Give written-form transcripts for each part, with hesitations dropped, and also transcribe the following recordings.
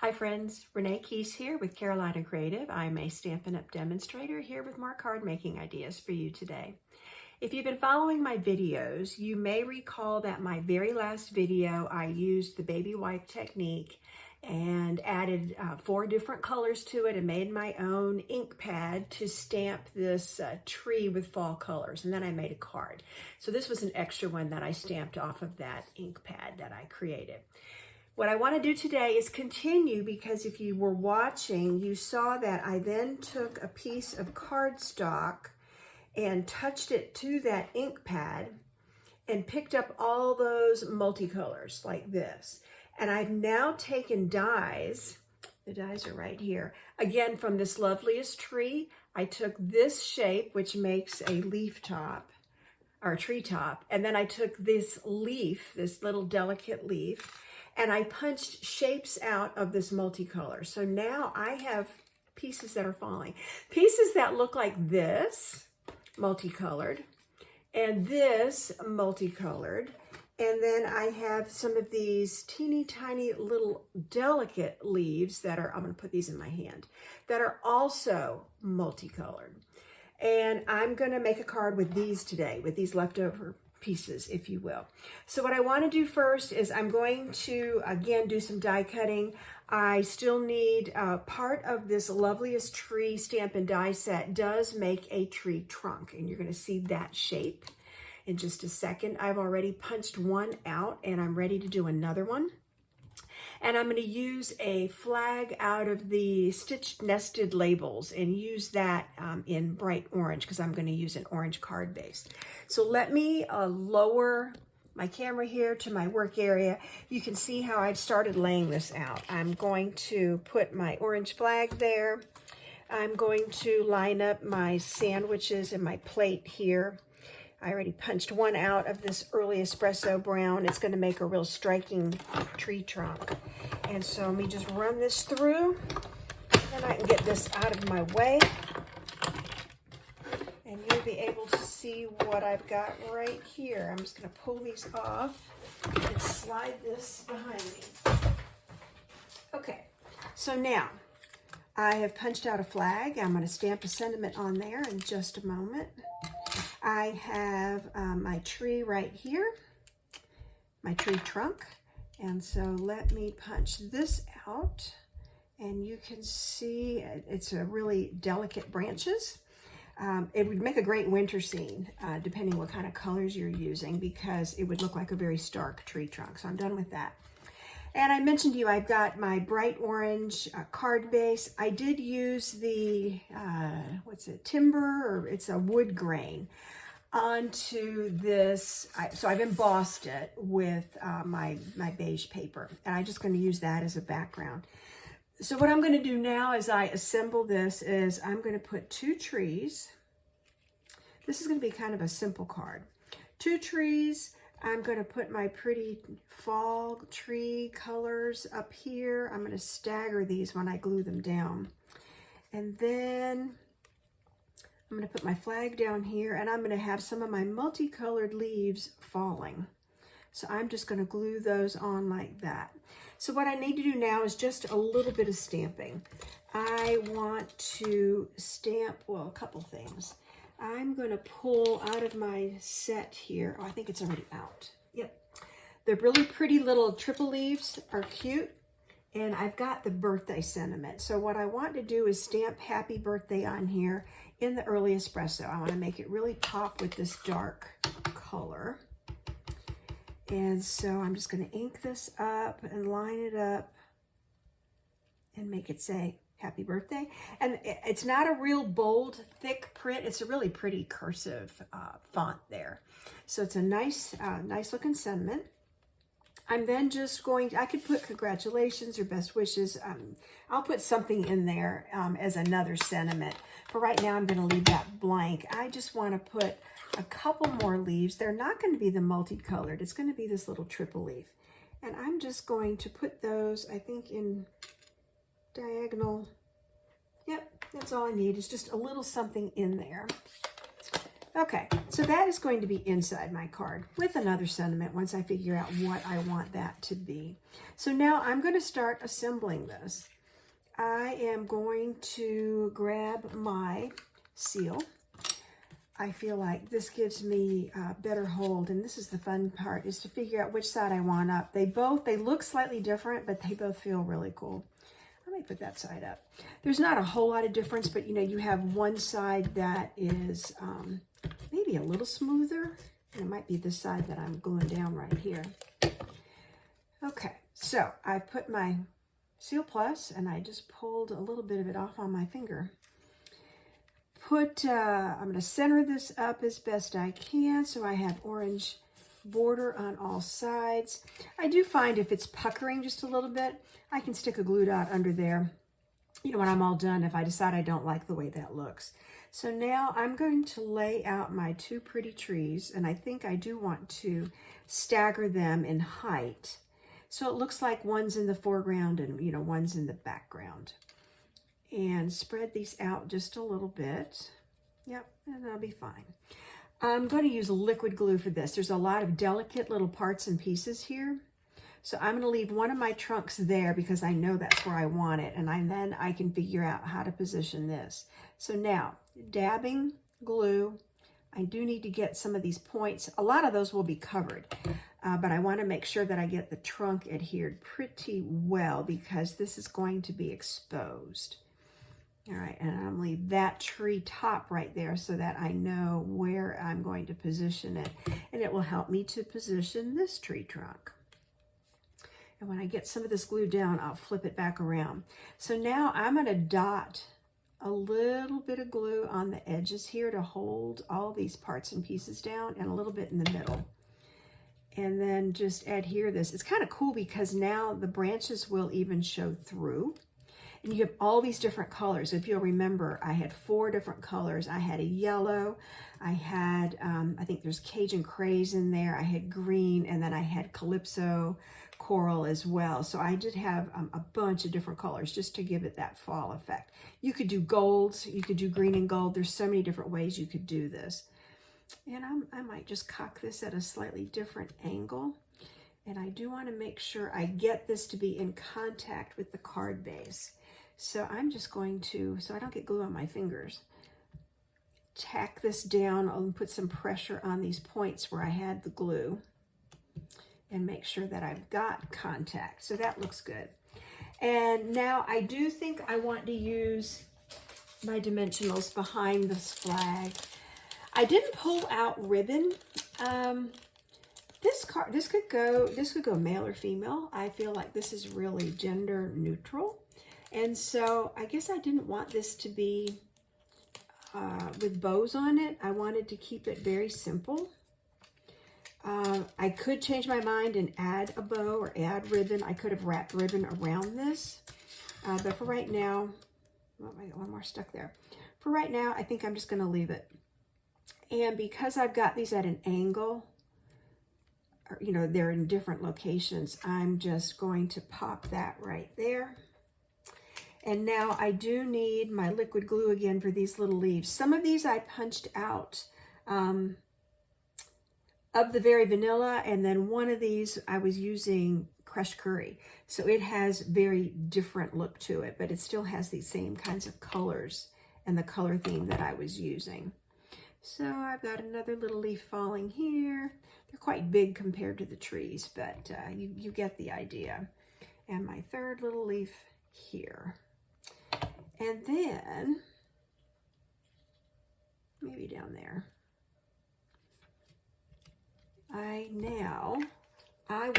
Hi friends, Renee Keese here with Carolina Creative. I'm a Stampin' Up! Demonstrator here with more card making ideas for you today. If you've been following my videos, you may recall that my very last video I used the baby wipe technique and added 4 different colors to it and made my own ink pad to stamp this tree with fall colors, and then I made a card. So this was an extra one that I stamped off of that ink pad that I created. What I want to do today is continue, because if you were watching, you saw that I then took a piece of cardstock and touched it to that ink pad and picked up all those multicolors like this. And I've now taken dies, the dies are right here, again from this Loveliest Tree. I took this shape, which makes a leaf top, or a tree top, and then I took this leaf, this little delicate leaf, and I punched shapes out of this multicolor. So now I have pieces that are falling. Pieces that look like this, multicolored, and this multicolored. And then I have some of these teeny tiny little delicate leaves that are, I'm gonna put these in my hand, that are also multicolored. And I'm gonna make a card with these today, with these leftover pieces, if you will. So what I want to do first is I'm going to, again, do some die cutting. I still need part of this Loveliest Tree stamp and die set does make a tree trunk, and you're going to see that shape in just a second. I've already punched one out and I'm ready to do another one. And I'm going to use a flag out of the stitched nested labels and use that in bright orange, because I'm going to use an orange card base. So let me lower my camera here to my work area. You can see how I've started laying this out. I'm going to put my orange flag there. I'm going to line up my sandwiches and my plate here. I already punched one out of this early espresso brown. It's going to make a real striking tree trunk. And so let me just run this through, and I can get this out of my way. And you'll be able to see what I've got right here. I'm just going to pull these off and slide this behind me. Okay, so now I have punched out a flag. I'm going to stamp a sentiment on there in just a moment. I have my tree right here, my tree trunk. And so let me punch this out, and you can see it's a really delicate branches. It would make a great winter scene, depending what kind of colors you're using, because it would look like a very stark tree trunk. So I'm done with that. And I mentioned to you, I've got my bright orange card base. I did use the, timber, or it's a wood grain, onto this. So I've embossed it with my beige paper, and I'm just going to use that as a background. So what I'm going to do now as I assemble this is I'm going to put 2 trees. This is going to be kind of a simple card. 2 trees. I'm going to put my pretty fall tree colors up here. I'm going to stagger these when I glue them down. And then I'm going to put my flag down here, and I'm going to have some of my multicolored leaves falling. So I'm just going to glue those on like that. So what I need to do now is just a little bit of stamping. I want to stamp, well, a couple things. I'm going to pull out of my set here. Oh, I think it's already out. Yep. The really pretty little triple leaves are cute. And I've got the birthday sentiment. So what I want to do is stamp happy birthday on here in the early espresso. I want to make it really pop with this dark color. And so I'm just going to ink this up and line it up and make it say happy birthday. And it's not a real bold, thick print. It's a really pretty cursive font there. So it's a nice, nice looking sentiment. I'm then just going, I could put congratulations or best wishes. I'll put something in there as another sentiment. For right now, I'm going to leave that blank. I just want to put a couple more leaves. They're not going to be the multicolored. It's going to be this little triple leaf. And I'm just going to put those, I think, in diagonal. Yep, that's all I need, is just a little something in there. Okay, so that is going to be inside my card with another sentiment once I figure out what I want that to be. So now I'm going to start assembling this. I am going to grab my seal. I feel like this gives me a better hold, and this is the fun part, is to figure out which side I want up. They look slightly different, but they both feel really cool. Let me put that side up. There's not a whole lot of difference, but you have one side that is maybe a little smoother. And it might be this side that I'm gluing down right here. Okay, so I put my Seal Plus, and I just pulled a little bit of it off on my finger. I'm going to center this up as best I can so I have orange border on all sides. I do find if it's puckering just a little bit, I can stick a glue dot under there, when I'm all done, if I decide I don't like the way that looks. So now I'm going to lay out my two pretty trees, and I think I do want to stagger them in height. So it looks like one's in the foreground and, one's in the background. And spread these out just a little bit. Yep, and that'll be fine. I'm going to use liquid glue for this. There's a lot of delicate little parts and pieces here. So I'm going to leave one of my trunks there because I know that's where I want it. And then I can figure out how to position this. So now, dabbing glue. I do need to get some of these points. A lot of those will be covered. But I want to make sure that I get the trunk adhered pretty well because this is going to be exposed. All right, and I'm going to leave that tree top right there so that I know where I'm going to position it. And it will help me to position this tree trunk. And when I get some of this glue down, I'll flip it back around. So now I'm going to dot a little bit of glue on the edges here to hold all these parts and pieces down, and a little bit in the middle. And then just adhere this. It's kind of cool because now the branches will even show through. And you have all these different colors. If you'll remember, I had 4 different colors. I had a yellow, I had, I think there's Cajun Craze in there, I had green, and then I had Calypso Coral as well. So I did have a bunch of different colors just to give it that fall effect. You could do golds, you could do green and gold. There's so many different ways you could do this. And I might just cock this at a slightly different angle. And I do want to make sure I get this to be in contact with the card base. So I'm just going to, so I don't get glue on my fingers, tack this down and put some pressure on these points where I had the glue and make sure that I've got contact. So that looks good. And now I do think I want to use my dimensionals behind this flag. I didn't pull out ribbon. This could go male or female. I feel like this is really gender neutral. And so I guess I didn't want this to be with bows on it. I wanted to keep it very simple. I could change my mind and add a bow or add ribbon. I could have wrapped ribbon around this. But for right now, oh, I got one more stuck there. For right now, I think I'm just going to leave it. And because I've got these at an angle, or, they're in different locations, I'm just going to pop that right there. And now I do need my liquid glue again for these little leaves. Some of these I punched out of the Very Vanilla, and then one of these I was using crushed curry. So it has very different look to it, but it still has these same kinds of colors and the color theme that I was using. So I've got another little leaf falling here. They're quite big compared to the trees, but you get the idea. And my third little leaf here. And then, maybe down there, I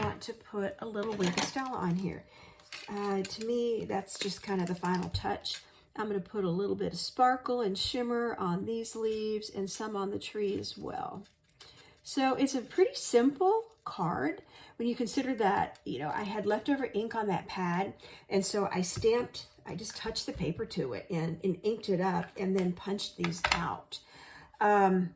want to put a little Wink of Stella on here. To me, that's just kind of the final touch. I'm going to put a little bit of sparkle and shimmer on these leaves and some on the tree as well. So it's a pretty simple card when you consider that, I had leftover ink on that pad, and so I just touched the paper to it and inked it up and then punched these out. And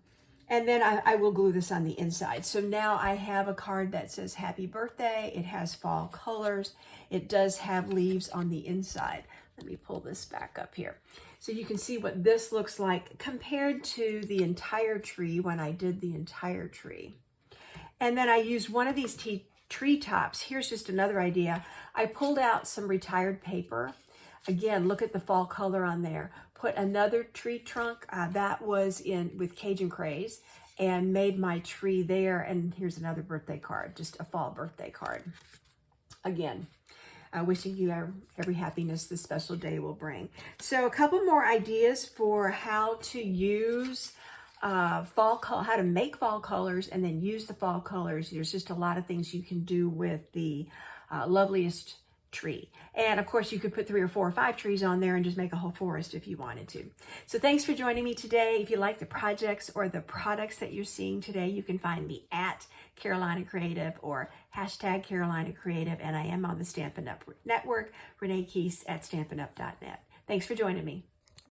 And then I will glue this on the inside. So now I have a card that says happy birthday. It has fall colors. It does have leaves on the inside. Let me pull this back up here. So you can see what this looks like compared to the entire tree when I did the entire tree. And then I used one of these tree tops. Here's just another idea. I pulled out some retired paper. Again, look at the fall color on there. Put another tree trunk that was in with Cajun Craze and made my tree there. And here's another birthday card, just a fall birthday card. Again, wishing you every happiness this special day will bring. So a couple more ideas for how to use how to make fall colors and then use the fall colors. There's just a lot of things you can do with the loveliest tree. And of course you could put 3 or 4 or 5 trees on there and just make a whole forest if you wanted to. So thanks for joining me today. If you like the projects or the products that you're seeing today, you can find me at Carolina Creative or hashtag Carolina Creative. And I am on the Stampin' Up! Network, Renee Keese at StampinUp.net. Thanks for joining me.